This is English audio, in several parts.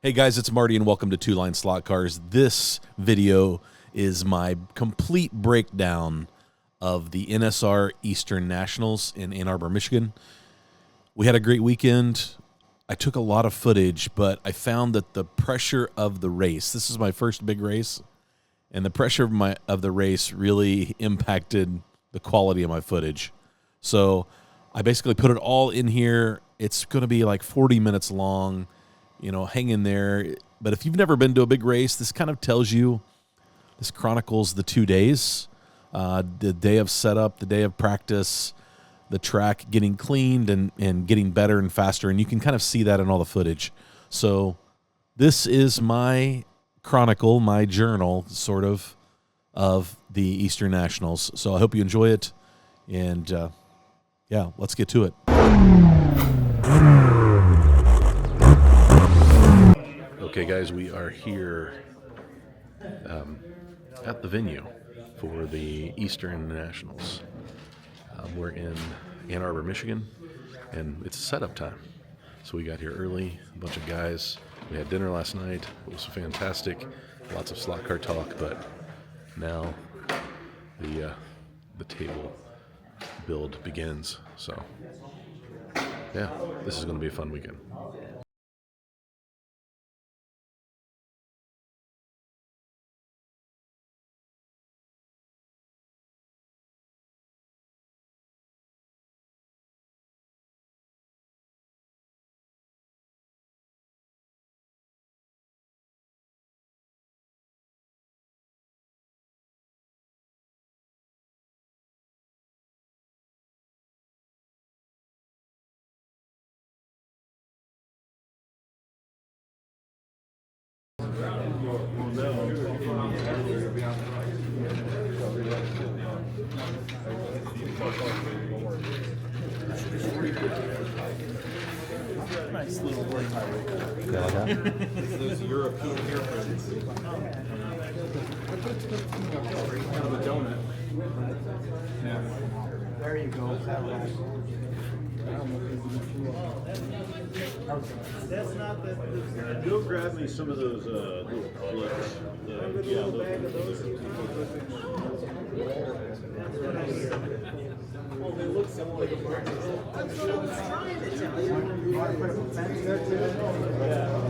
Hey guys, it's Marty and welcome to Two Line Slot Cars. This video is my complete breakdown of the NSR Eastern Nationals in Ann Arbor, Michigan. We had a great weekend. I took a lot of footage, but I found that the pressure of the race, this is my first big race, and the pressure of the race really impacted the quality of my footage. So I basically put it all in here. It's going to be like 40 minutes long. You know, hang in there. But if you've never been to a big race, this kind of tells you, this chronicles the 2 days, the day of setup, the day of practice, the track getting cleaned and getting better and faster. And you can kind of see that in all the footage. So this is my chronicle, my journal, sort of the Eastern Nationals. So I hope you enjoy it. And, yeah, let's get to it. Okay, guys, we are here at the venue for the Eastern Nationals. We're in Ann Arbor, Michigan, and it's setup time. So we got here early, a bunch of guys. We had dinner last night. It was fantastic. Lots of slot car talk, but now the table build begins. So, yeah, this is going to be a fun weekend. Nice little word. Those European hairpins. Kind of a donut. Yeah. There you go. That's not that. Go grab me some of those little clips. Yeah, Oh, they look something like a practice. That's what I was trying to tell you. You want to put a fence there too? Yeah.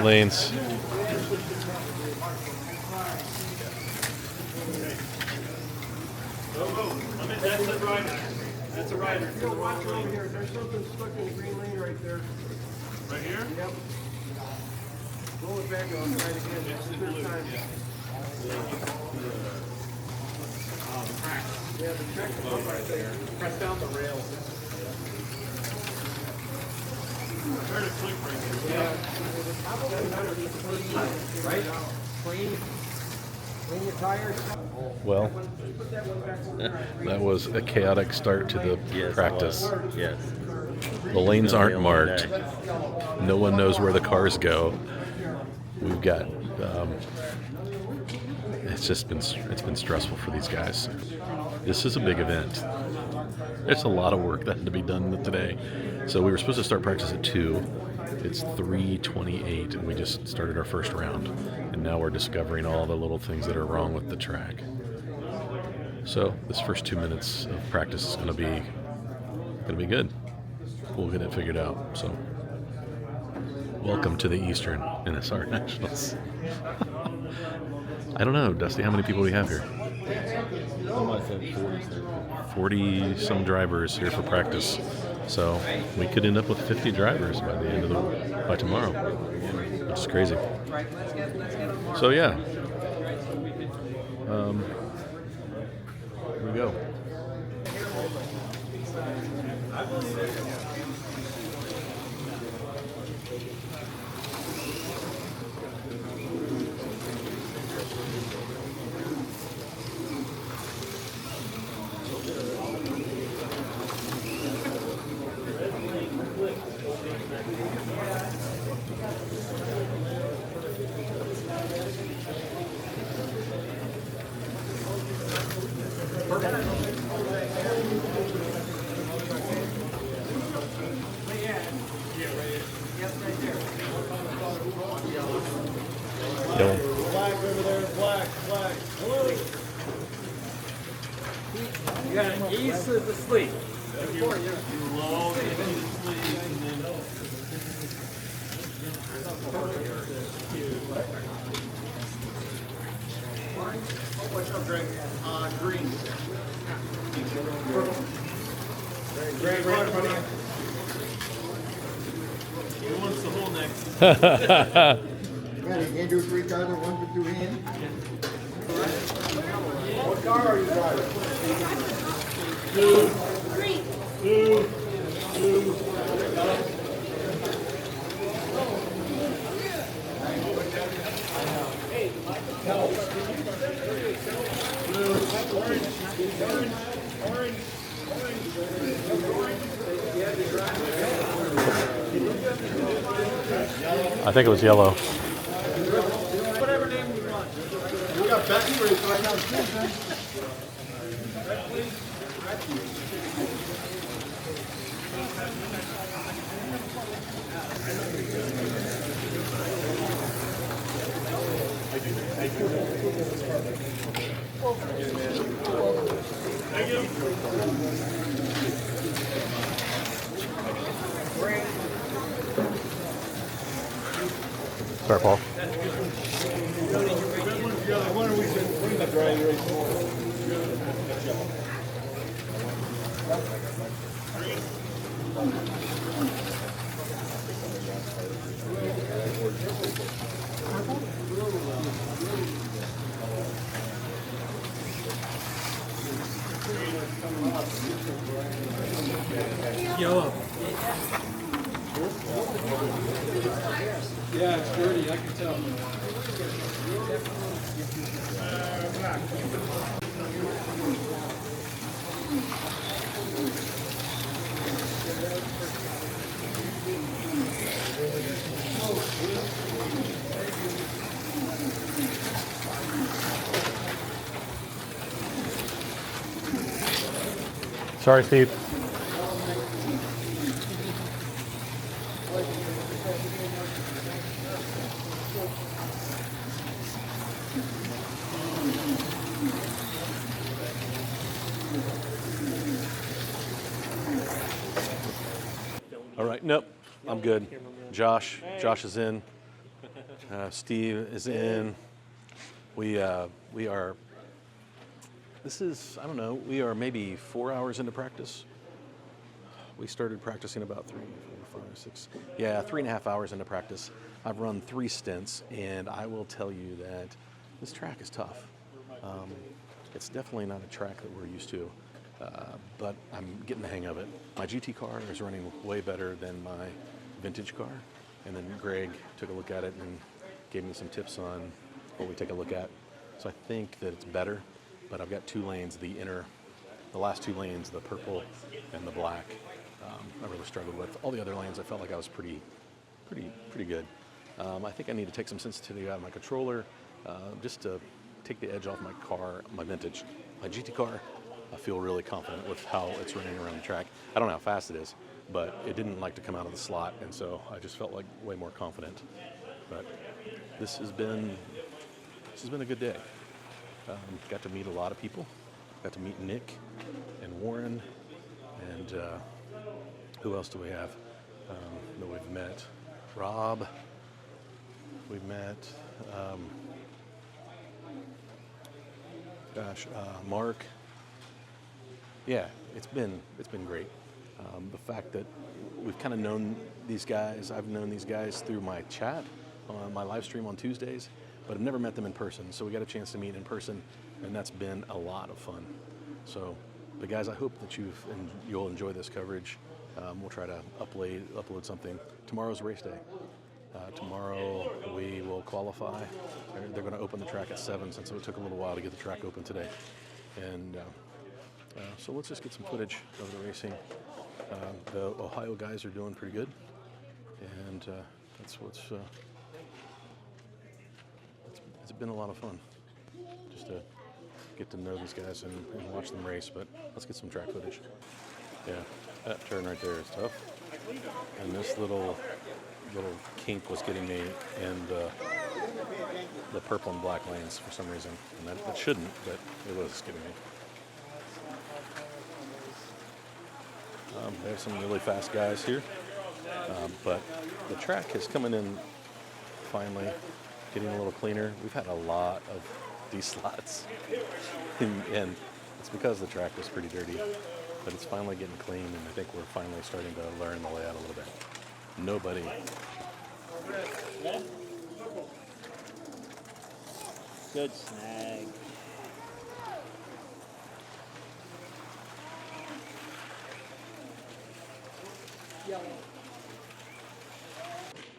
Lanes. That's a rider. That's a rider. You'll watch over here. There's something stuck in the green lane right there. Right here? Yep. Roll it back and I'll try it again. That's the third time. Yeah, the track is up right there. Press down the rails. Try to click right here. Yeah. Probably better to clean, right? Clean your tires. Well, that was a chaotic start to the practice. Yes. The lanes aren't marked. No one knows where the cars go. We've got, it's been stressful for these guys. This is a big event. There's a lot of work that had to be done today. So we were supposed to start practice at 2. It's 3:28 and we just started our first round. And now we're discovering all the little things that are wrong with the track. So this first 2 minutes of practice is gonna be good. We'll get it figured out. So welcome to the Eastern NSR Nationals. I don't know, Dusty, how many people do we have here? 40 some drivers here for practice. So we could end up with 50 drivers by the end of by tomorrow. which is crazy. Right, let's get on Mars. So yeah, here we go. Yellow. Black over there, black. Hello. You got an east of the sleep. Low, into the sleeves, and then what's up, Greg? Green. Greg, right in front of you. Who wants the hole next? You do 3 cars at once with 2 hands? What car are you driving? I think it was yellow. Whatever name you want. We got Becky right now. Sorry, Paul. When are we doing the dry erase more? Yellow. Yeah, it's dirty, I can tell. Sorry, Steve. All right, nope, I'm good. Josh is in. Steve is in. We are. This is, I don't know. We are maybe 4 hours into practice. We started practicing about 3, 4, 5, 6. Yeah, 3.5 hours into practice. I've run 3 stints, and I will tell you that this track is tough. It's definitely not a track that we're used to, but I'm getting the hang of it. My GT car is running way better than my vintage car, and then Greg took a look at it and gave me some tips on what we take a look at. So I think that it's better, but I've got 2 lanes, the last 2 lanes, the purple and the black. I really struggled with. All the other lanes, I felt like I was pretty good. I think I need to take some sensitivity out of my controller, just to take the edge off my car, my vintage. My GT car, I feel really confident with how it's running around the track. I don't know how fast it is, but it didn't like to come out of the slot, and so I just felt like way more confident. But this has been a good day. Got to meet a lot of people. Got to meet Nick and Warren, and who else do we have that we've met? Rob. We've met. Mark. Yeah, it's been great. The fact that we've kind of known these guys, I've known these guys through my chat, on my live stream on Tuesdays, but I've never met them in person. So we got a chance to meet in person, and that's been a lot of fun. So, but guys, I hope that you'll enjoy this coverage. We'll try to upload something. Tomorrow's race day. Tomorrow we will qualify. They're going to open the track at 7 since it took a little while to get the track open today. And so let's just get some footage of the racing. The Ohio guys are doing pretty good. And that's what's... it's been a lot of fun just to get to know these guys and watch them race. But let's get some track footage. Yeah, that turn right there is tough. And this little kink was getting me in the purple and black lanes for some reason. And that shouldn't, but it was getting me. There's some really fast guys here. But the track is coming in finally, getting a little cleaner. We've had a lot of these slots. And it's because the track was pretty dirty. But it's finally getting clean, and I think we're finally starting to learn the layout a little bit. Nobody. Good snag.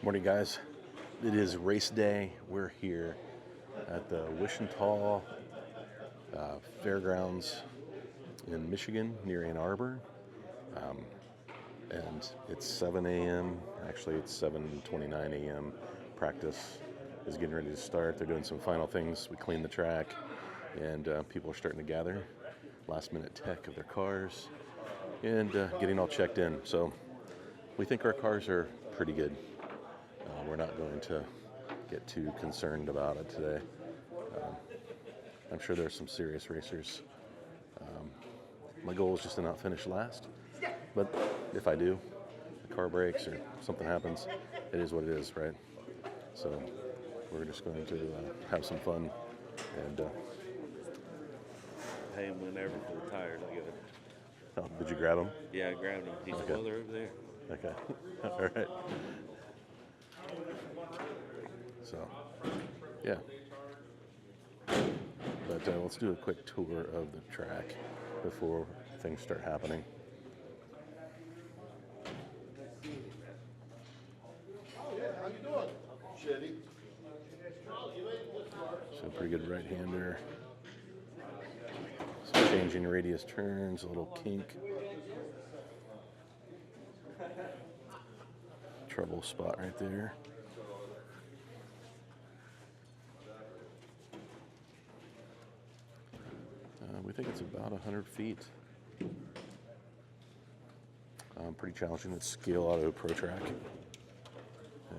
Morning, guys. It is race day. We're here at the Wichita Fairgrounds in Michigan near Ann Arbor, and it's 7 a.m. Actually, it's 7:29 a.m. Practice is getting ready to start. They're doing some final things. We cleaned the track, and people are starting to gather. Last-minute tech of their cars, and getting all checked in. So we think our cars are pretty good. We're not going to get too concerned about it today. I'm sure there's some serious racers. My goal is just to not finish last, but if I do, the car breaks or something happens, it is what it is, right? So we're just going to have some fun and pay him whenever for the tires. I get it. Oh, did you grab him? Yeah, I grabbed him. He's Okay. well, they're over there. Okay. All right. So, yeah. But let's do a quick tour of the track before things start happening. How you doing? Shitty. So pretty good right-hander. Some changing radius turns, a little kink. Trouble spot right there. We think it's about 100 feet. Pretty challenging. It's Scale Auto Pro Track.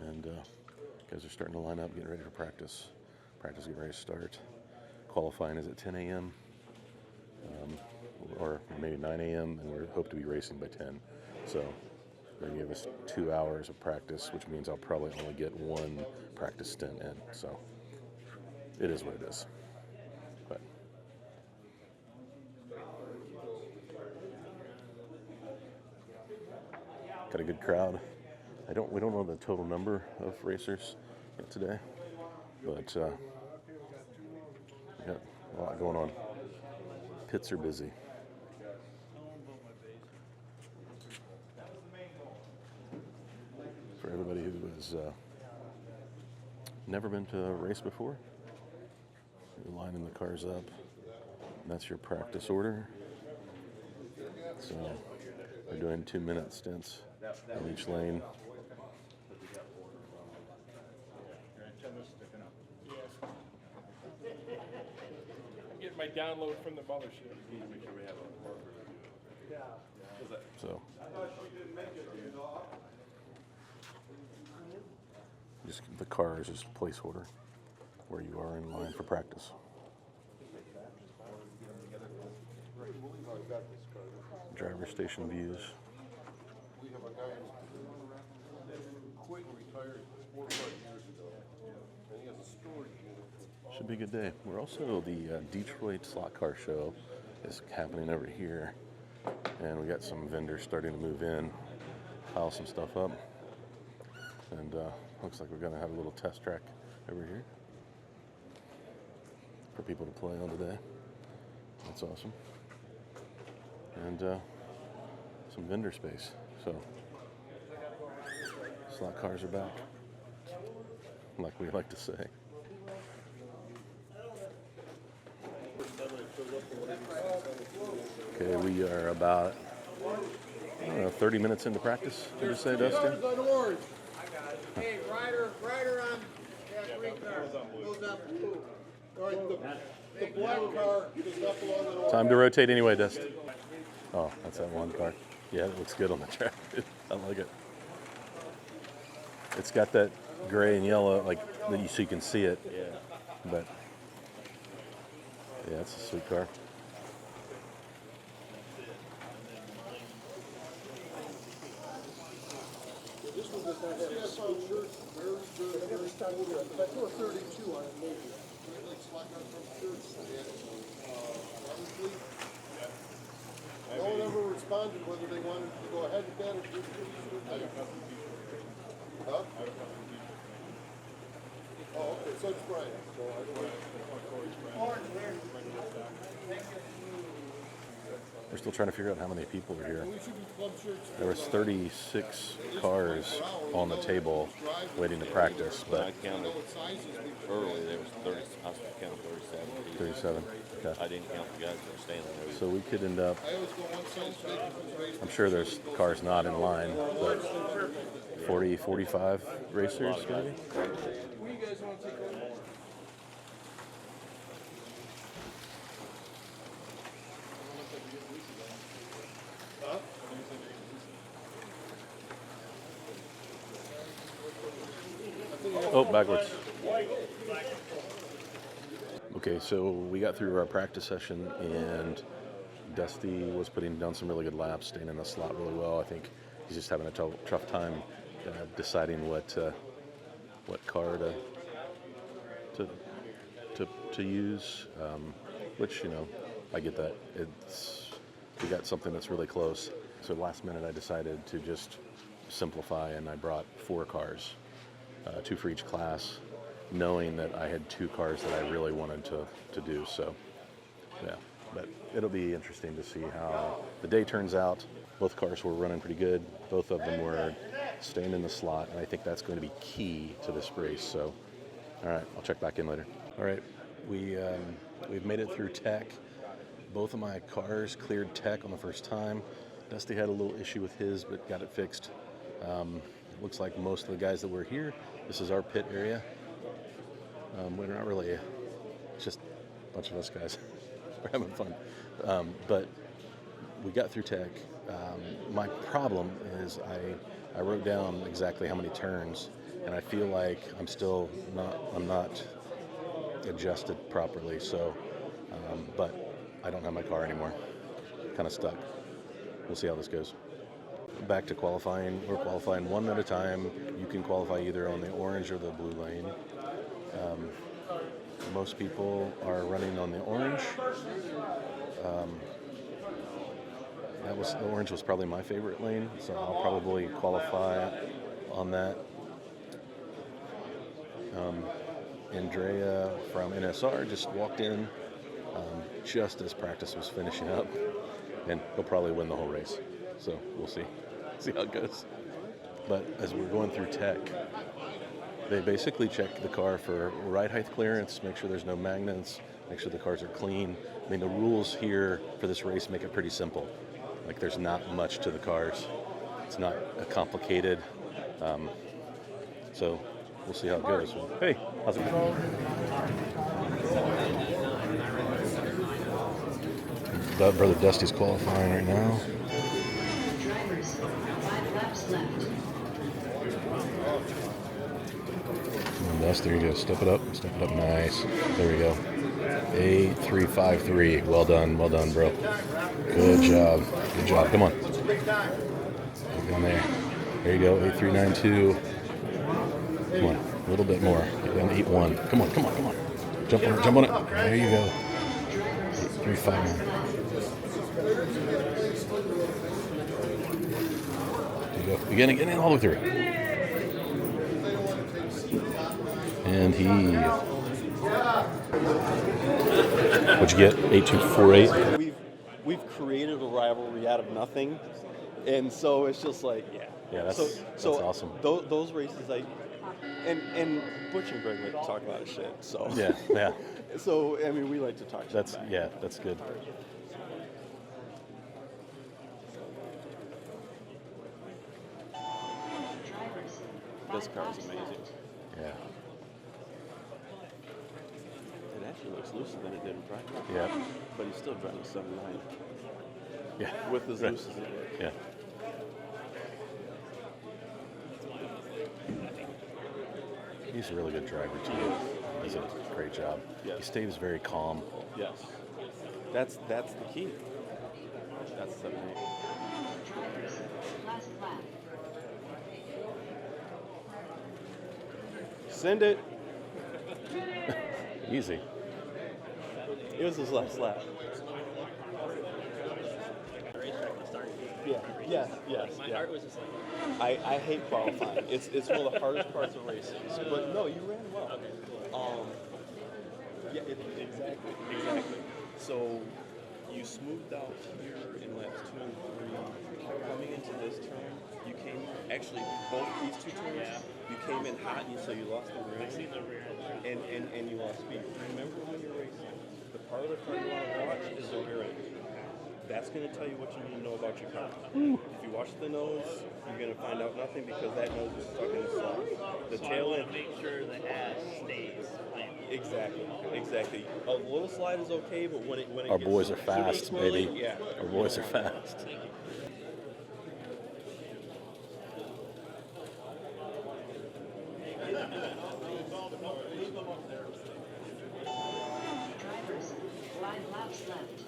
And guys are starting to line up, getting ready for practice. Practice getting ready to start. Qualifying is at 10 a.m. Or maybe 9 a.m. and we hope to be racing by 10. So they give us 2 hours of practice, which means I'll probably only get one practice stint in. So it is what it is. But got a good crowd. We don't know the total number of racers yet today, but we got a lot going on. Pits are busy. For everybody who has never been to a race before, you're lining the cars up, and that's your practice order. So we're doing 2-minute stints in each lane. I'm getting my download from the mothership. So just the car is just a placeholder where you are in line for practice. Driver station views. We have a guy who quit and retired 4 or 5 years ago. And he has a storage unit. Should be a good day. We're also, the Detroit Slot Car Show is happening over here. And we got some vendors starting to move in, pile some stuff up. And looks like we're going to have a little test track over here for people to play on today. That's awesome. And some vendor space. So slot cars are back, like we like to say. Okay, we are about 30 minutes into practice. Did you say, Dustin? Hey, rider on that green car goes up blue. All right, the black car does not belong to the orange. Time to rotate anyway, Dustin. Oh, that's that one car. Yeah, it looks good on the track. I like it. It's got that gray and yellow, like so you can see it. Yeah. But yeah, it's a sweet car. This one does not have a sponsor. Very good. I never started with it. I threw a 32 on it, maybe. Like slack on from shirts. No one ever responded whether they wanted to go ahead with that or just huh? Oh, okay. So it's Brian. So I We're still trying to figure out how many people are here. we should be club shirts. There was 36 cars on the table waiting to practice, When I but counted early, there was 30. I was counting 37. 37. Okay. I didn't count the guys that were standing there. So we could end up, I always go one side straight. I'm sure there's cars not in line, but 40, 45 racers maybe? Who you guys want to take over? Oh, backwards. Okay, so we got through our practice session, and Dusty was putting down some really good laps, staying in the slot really well. I think he's just having a tough time deciding what car to use, which, you know, I get that. We got something that's really close. So last minute I decided to just simplify, and I brought 4 cars, 2 for each class, knowing that I had 2 cars that I really wanted to do. So yeah, but it'll be interesting to see how the day turns out. Both cars were running pretty good. Both of them were staying in the slot, and I think that's going to be key to this race. So all right, I'll check back in later. All right, we've made it through tech. Both of my cars cleared tech on the first time. Dusty had a little issue with his, but got it fixed. Looks like most of the guys that were here, this is our pit area. We're not really, it's just a bunch of us guys. We're having fun. But we got through tech. My problem is I wrote down exactly how many turns, and I feel like I'm not adjusted properly. So, but I don't have my car anymore. Kind of stuck. We'll see how this goes. Back to qualifying. We're qualifying one at a time. You can qualify either on the orange or the blue lane. Most people are running on the orange. The orange was probably my favorite lane, so I'll probably qualify on that. Andrea from NSR just walked in just as practice was finishing up, and he'll probably win the whole race. So we'll see how it goes. But as we're going through tech, they basically check the car for ride height clearance, make sure there's no magnets, make sure the cars are clean. I mean, the rules here for this race make it pretty simple. Like, there's not much to the cars. It's not complicated. So we'll see how it goes. Hey, how's it going? Brother Dusty's qualifying right now. Drivers, 5 laps left. Come on, Dust, there you go. Step it up, nice. There we go. 8.353. Well done, bro. Good job. Come on. Get down there. There you go. 8.392. Come on, a little bit more. Get down to 8.1. Come on. Jump on it. There you go. 8.359. There you go. Get in all the way through. And he, what'd you get? 8248. We've created a rivalry out of nothing, and so it's just like Yeah, that's awesome. Those races, and Butch and Greg like to talk about shit. So Yeah. So I mean, we like to talk. That's good. This car is amazing. Yeah. It actually looks looser than it did in practice. Yeah. But he's still driving 79. Yeah. With as loose as it is. Yeah. He's a really good driver too. Does a great job. Yes. He stays very calm. Yes. That's the key. That's 78. Last lap. Send it. Easy. It was his last lap. Yeah. Yes. My heart was just like, I hate qualifying. It's one of the hardest parts of racing. But no, you ran well. Yeah, exactly. So you smoothed out here in laps 2 and 3. Coming into this turn, you came actually both these two turns. You came in hot, and so you lost the rear. I seen the rear. And you lost speed. Remember when you're racing, the part of the car you want to watch is the rear end. That's going to tell you what you need to know about your car. If you watch the nose, you're going to find out nothing because that nose is stuck in the slot. The So tail I end. want to make sure the ass stays planted. Exactly. A little slide is okay, but when it Our gets boys are super fast, swirly, baby. Yeah. Our boys are fast. Drivers, 5 laps left.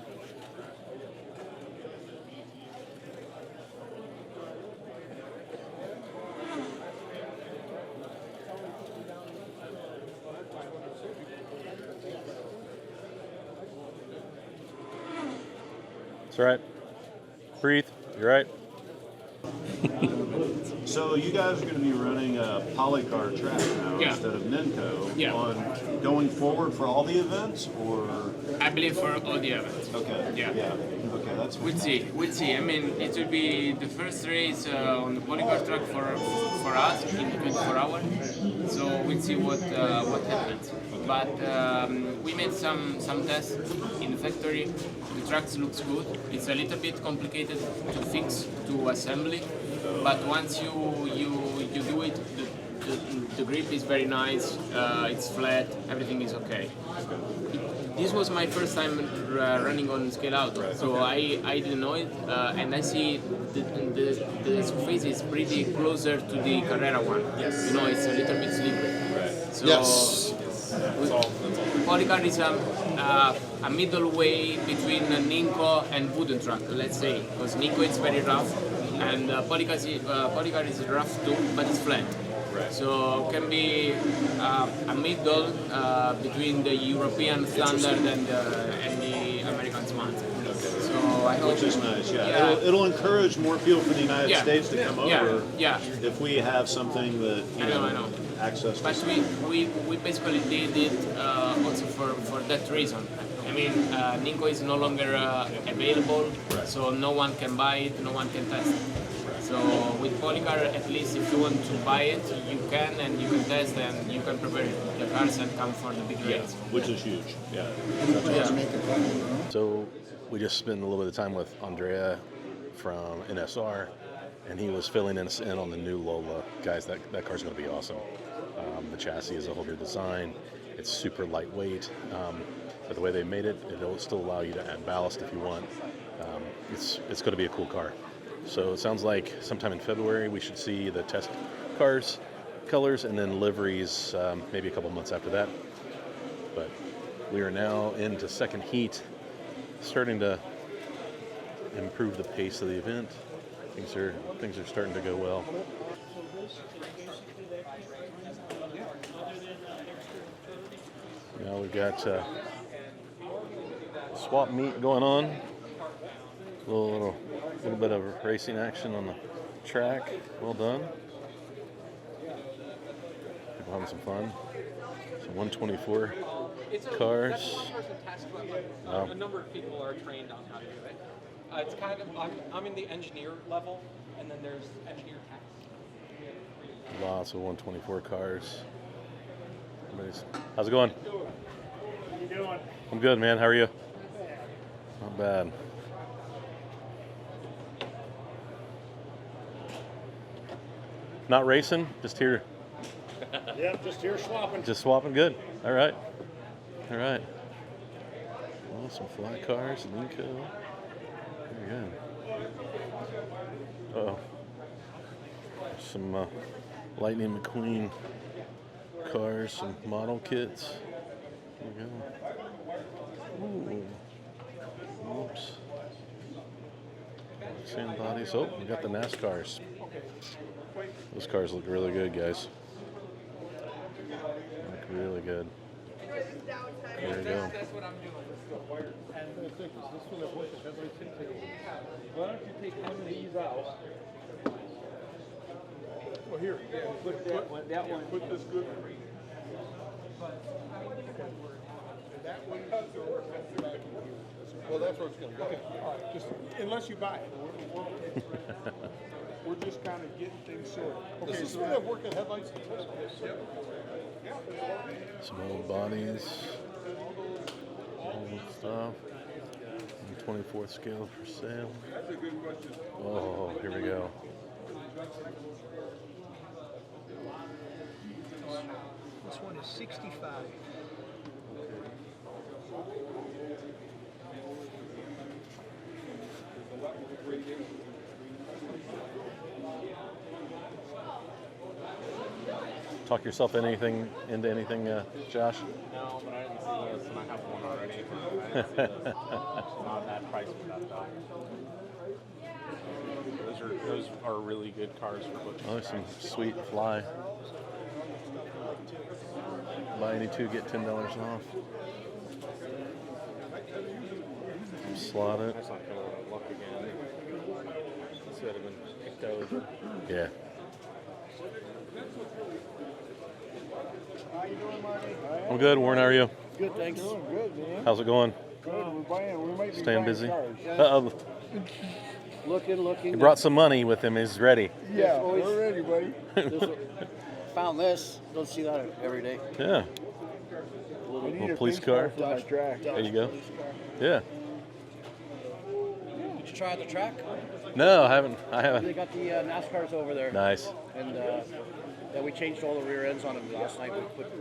It's all right. Breathe. You're right. So you guys are going to be running a polycar track now Yeah. instead of Nenko Yeah. on going forward for all the events, or I believe for all the events. okay, Yeah. okay, that's We'll see. I mean, it will be the first race on the polycar track for us in 24 hours. So we'll see what happens. But we made some tests in the factory. The track looks good. It's a little bit complicated to fix, to assembly. But once you do it, the grip is very nice. It's flat. Everything is okay. This was my first time running on scale out, so I didn't know it, and I see the surface is pretty closer to the Carrera one. Yes. You know, it's a little bit slippery. Right. So Yes. Polycar is a middle way between Ninko and wooden track, let's say, because Ninko is very rough, and Polycar is rough too, but it's flat. Right. So can be a middle between the European standard and the American one. So I hope, which is nice. Yeah, It'll encourage more people from the United States to come over. Yeah. If we have something that I know. access. But we basically did it also for that reason. I mean, Ninko is no longer available, so no one can buy it, no one can test it. So with Polycar, at least if you want to buy it, you can, and you can test, and you can prepare the cars and come for the big race. Which is huge. Yeah. So we just spent a little bit of time with Andrea from NSR, and he was filling us in on the new Lola. Guys, that car's going to be awesome. The chassis is a whole new design. It's super lightweight. But the way they made it, it'll still allow you to add ballast if you want. It's going to be a cool car. So it sounds like sometime in February we should see the test cars, colors, and then liveries maybe a couple months after that. But we are now into second heat, starting to improve the pace of the event. Things are starting to go well. Now we've got swap meet going on. A little bit of racing action on the track. Well done. We're having some fun. Some 124 It's cars. That's a one-person test, but Wow. a number of people are trained on how to do it. It's kind of I'm in the engineer level, and then there's engineer techs. Lots of 124 cars. How's it going? How you doing? I'm good, man. How are you? Not bad. Not racing, just here. Yep, just here swapping. Just swapping. Good. All right. All right. Oh, some fly cars, Linco. Very good. Uh-oh. Some Lightning McQueen cars, some model kits. There we go. Ooh. Oops. Sand bodies. Oh, we got the NASCARs. Those cars look really good, guys. Look really good. There we go. That's what I'm doing. Why don't you take one of these out? Well, here, put that one. Put this good. Well, that's where it's going to go. Okay, all right. Just unless you buy it, we're just kind of getting things sorted. Okay, so we have working headlights to test this. Yep. Some old bodies. Old stuff. 24th scale for sale. That's a good question. Oh, here we go. This one is 65. Talk yourself into anything, Josh? No, but I didn't see this, and I have one already. I didn't see this. It's not a bad price for that, though. Those are really good cars for butcher. Oh, some sweet fly. Buy any two, get $10 off. Slot it. That's not going to look again. This would have been picked over. Yeah. How you doing, Marty? I'm good. Warren, how are you? Good, thanks. Doing good, man. How's it going? Good. We might be Staying buying busy? cars. Uh-oh. Looking. He brought some money with him. He's ready. Yeah, we're ready, buddy. Found this. Don't see that every day. Yeah. Little police car. Dodge track. There you go. Yeah. Did you try the track? No, I haven't. They got the NASCARs over there. Nice. And yeah, we changed all the rear ends on them last night. We put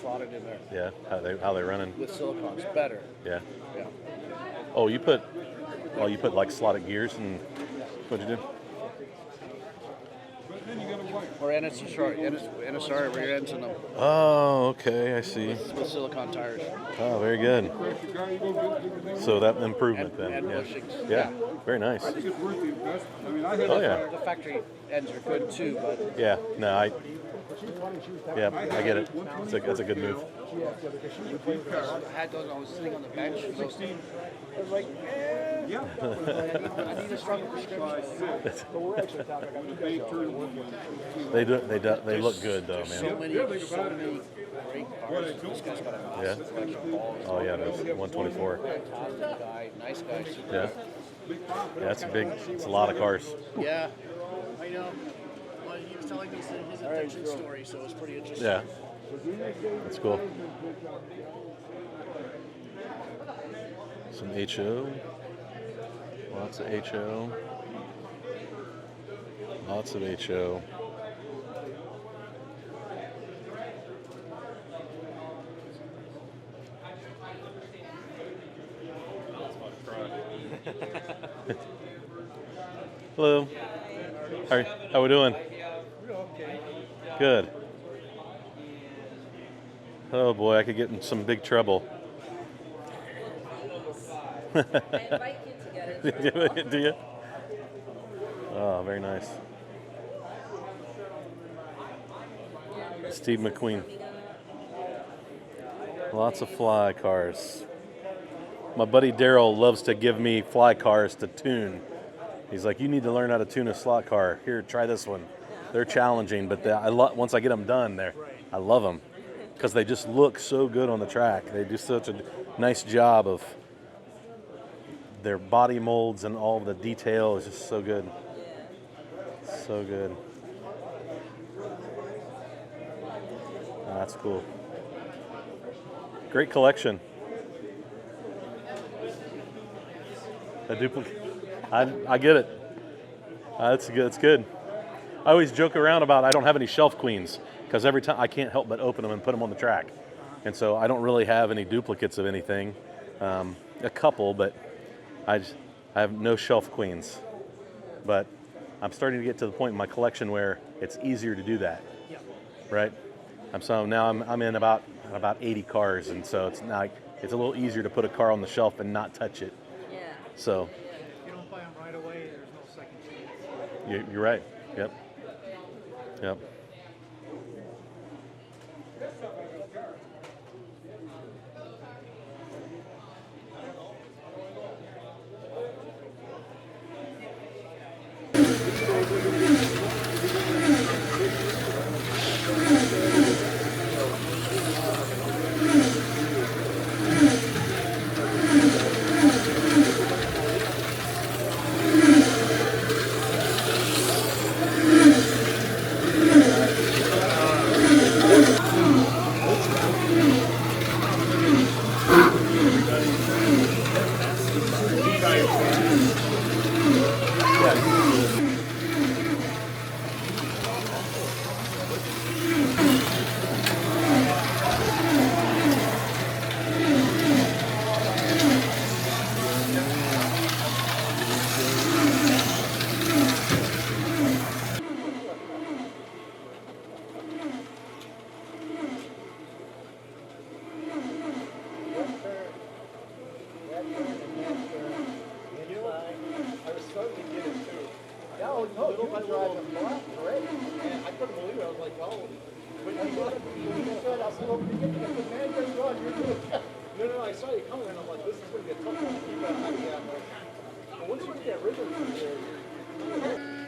slotted in there. Yeah. How they running? With silicons. Better. Yeah. Yeah. Oh, you put like slotted gears and what'd you do? Or NSR rear ends in them. Oh, okay, I see. With silicon tires. Oh, very good. So that improvement then. And Yeah. bushings. Yeah. Very nice. I think it's worth the investment. I mean, I had Oh yeah. The factory ends are good too, but Yeah. No, I get it. That's a good move. I had those. I was sitting on the bench. I was like, Yeah. I need a stronger prescription. They look good though, So man. many great cars. This guy's got a Yeah. massive collection of balls. Oh yeah, there's 124. Fantastic guy, nice guy. Yeah. Yeah, it's a lot of cars. Yeah, I know. Well, he was telling me his addiction story, so it was pretty interesting. Yeah. That's cool. Some HO. Lots of HO. Lots of HO. Hello. How we doing? Good. Oh boy, I could get in some big trouble. I invite you to get it. Do you? Oh, very nice. Steve McQueen. Lots of fly cars. My buddy Daryl loves to give me fly cars to tune. He's like, you need to learn how to tune a slot car. Here, try this one. They're challenging, but once I get them done, I love them because they just look so good on the track. They do such a nice job of their body molds, and all the detail is just so good. So good. Oh, that's cool. Great collection. A duplicate. I get it. That's good. It's good. I always joke around about I don't have any shelf queens because every time I can't help but open them and put them on the track, and so I don't really have any duplicates of anything. A couple, but I have no shelf queens. But I'm starting to get to the point in my collection where it's easier to do that. Yeah. Right. So now I'm in about 80 cars, and so it's now it's a little easier to put a car on the shelf and not touch it. Yeah. So. If you don't buy them right away, there's no second chance. You're right. Yep. Yep. I was starting to get it too. Yeah, little by little. Great. And I couldn't believe it. I was like, well, when you said I pulled over to get you, I said, man, guess what? You're doing it. No, I saw you coming, and I'm like, this is going to be a tough one to keep that high. Yeah, but once you get that rhythm through there, you're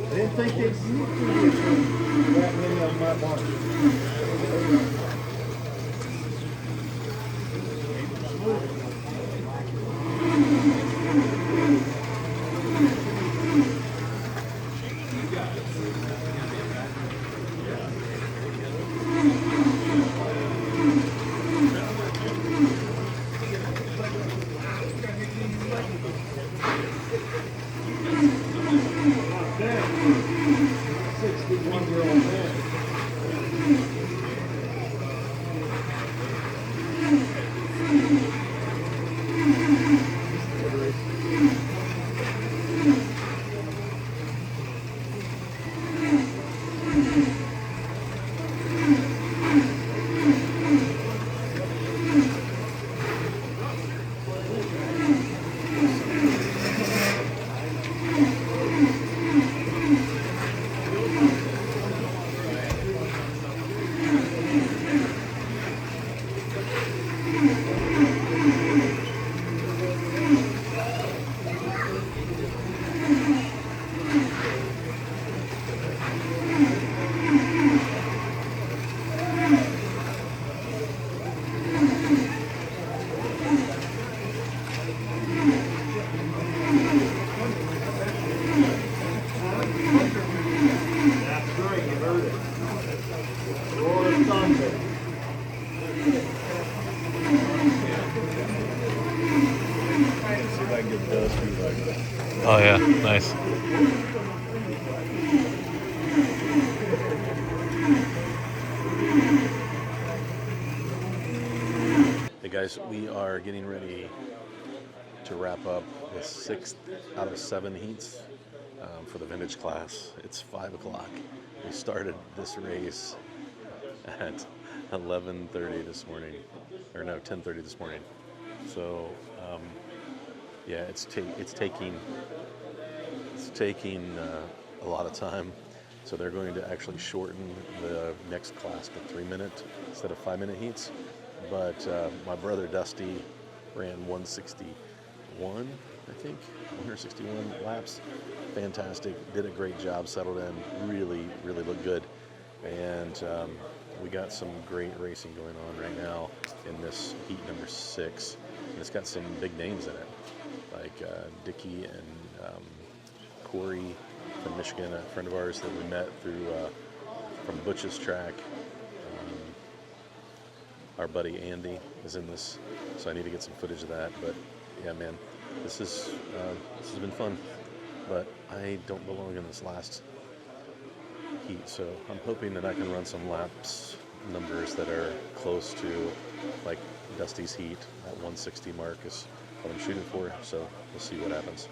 I didn't think they'd sneak through this one that many of my bars. Oh yeah, nice. Hey guys, we are getting ready to wrap up the 6th out of 7 heats for the vintage class. It's 5 o'clock, We started this race at 11:30 this morning, or no, 10:30 this morning. So yeah, it's taking a lot of time. So they're going to actually shorten the next class to 3-minute instead of 5-minute heats. But my brother Dusty ran 161, I think, 161 laps. Fantastic, did a great job, settled in, really looked good. And we got some great racing going on right now in this heat number 6. And it's got some big names in it, like Dickie and Corey from Michigan, a friend of ours that we met through from Butch's track. Our buddy Andy is in this, so I need to get some footage of that. But yeah, man, this has been fun. But I don't belong in this last heat, so I'm hoping that I can run some laps numbers that are close to like Dusty's heat. That 160 mark is what I'm shooting for, so we'll see what happens.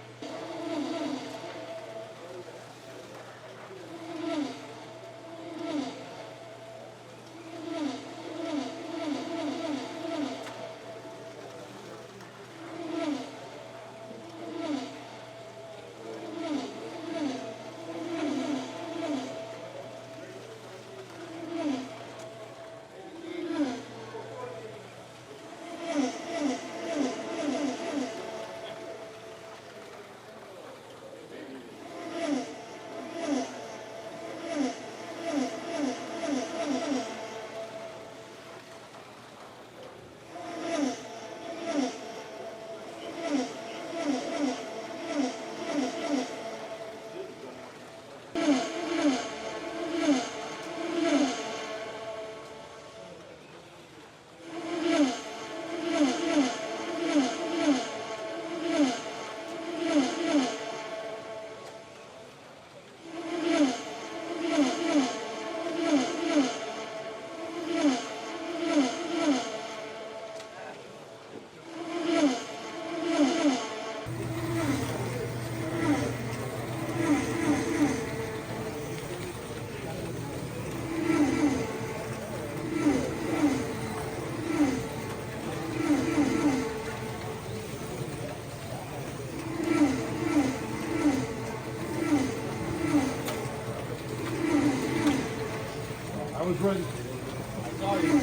I was ready. I saw you.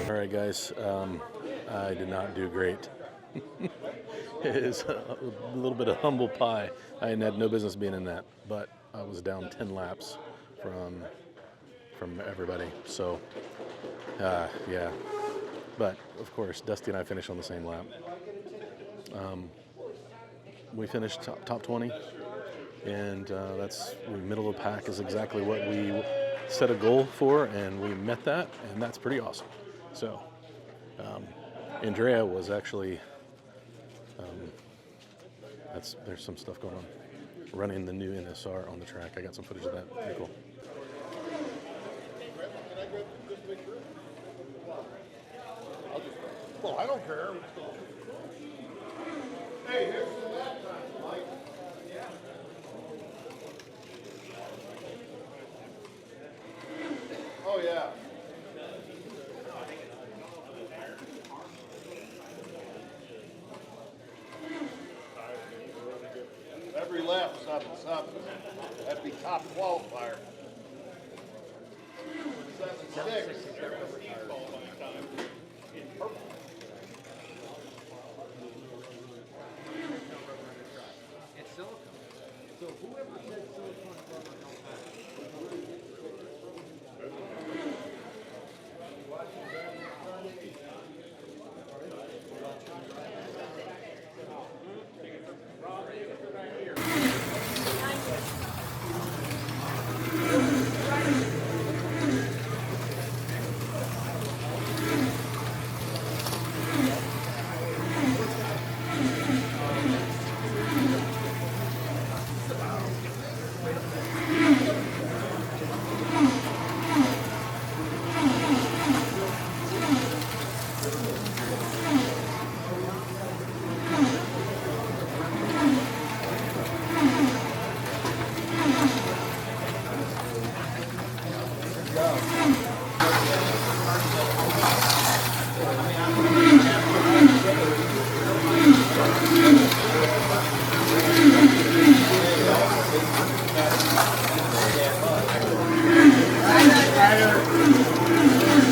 All right, guys, I did not do great. It is a little bit of humble pie. I had no business being in that, but I was down 10 laps from everybody. So, yeah. But, of course, Dusty and I finished on the same lap. We finished top 20, and that's middle of the pack is exactly what we set a goal for, and we met that, and that's pretty awesome. So, Andrea was actually, there's some stuff going on, running the new NSR on the track. I got some footage of that. Pretty cool. Well, I don't care. Hey, here's the lap time, Mike. Oh, yeah. Every lap is up and up. That'd be top qualifier. 7-6. It's silicone. So whoever said silicone rubber don't matter.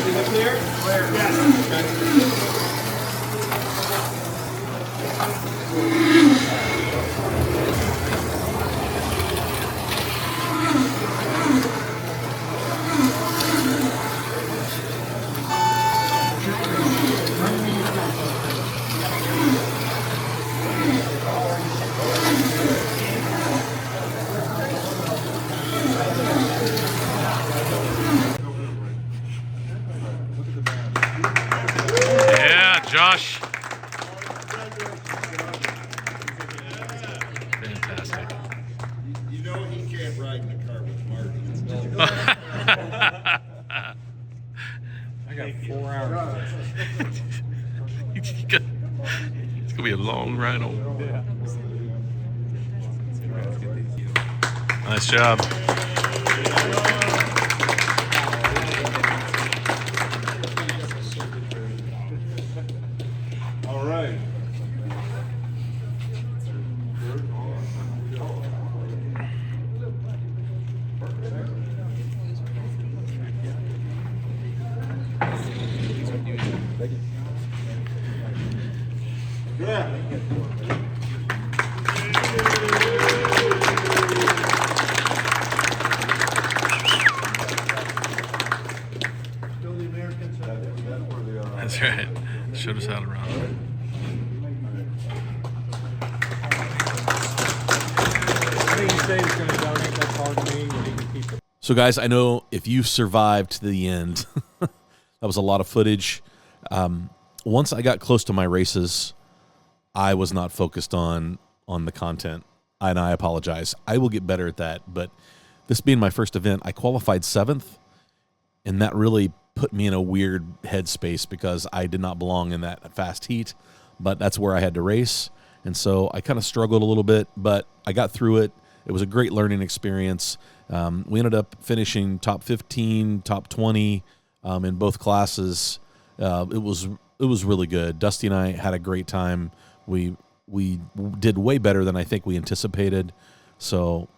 Is it clear? Clear. Yes. Yeah, Josh. Fantastic. You know he can't ride in the car with Marty. I got 4 hours. It's gonna be a long ride home. Nice job. All right. Yeah. Still the American side. That's right. Showed us how to run. I think he said he's going to donate that car to me when he can keep it. So, guys, I know if you survived to the end, that was a lot of footage. Once I got close to my races, I was not focused on the content, and I apologize. I will get better at that, but this being my first event, I qualified 7th, and that really put me in a weird headspace because I did not belong in that fast heat, but that's where I had to race, and so I kind of struggled a little bit, but I got through it. It was a great learning experience. We ended up finishing top 15, top 20 in both classes. It was really good. Dusty and I had a great time. We did way better than I think we anticipated. So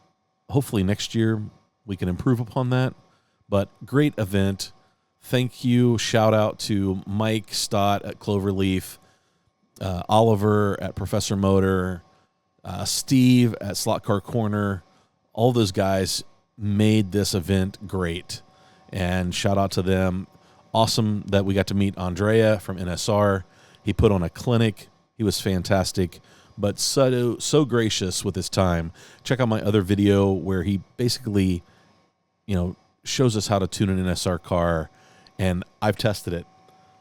hopefully next year we can improve upon that. But great event. Thank you. Shout out to Mike Stott at Cloverleaf, Oliver at Professor Motor, Steve at Slot Car Corner. All those guys made this event great. And shout out to them. Awesome that we got to meet Andrea from NSR. He put on a clinic. He was fantastic, but so gracious with his time. Check out my other video where he basically, shows us how to tune an NSR car, and I've tested it,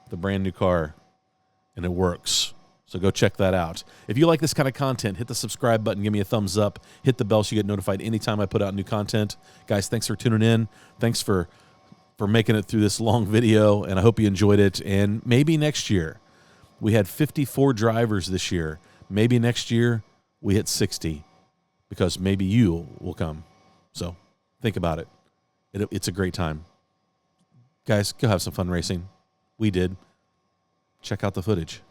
the brand new car, and it works. So go check that out. If you like this kind of content, hit the subscribe button, give me a thumbs up, hit the bell so you get notified anytime I put out new content. Guys, thanks for tuning in. Thanks for making it through this long video, and I hope you enjoyed it. And maybe next year, we had 54 drivers this year. Maybe next year we hit 60 because maybe you will come. So think about it. It's a great time. Guys, go have some fun racing. We did. Check out the footage.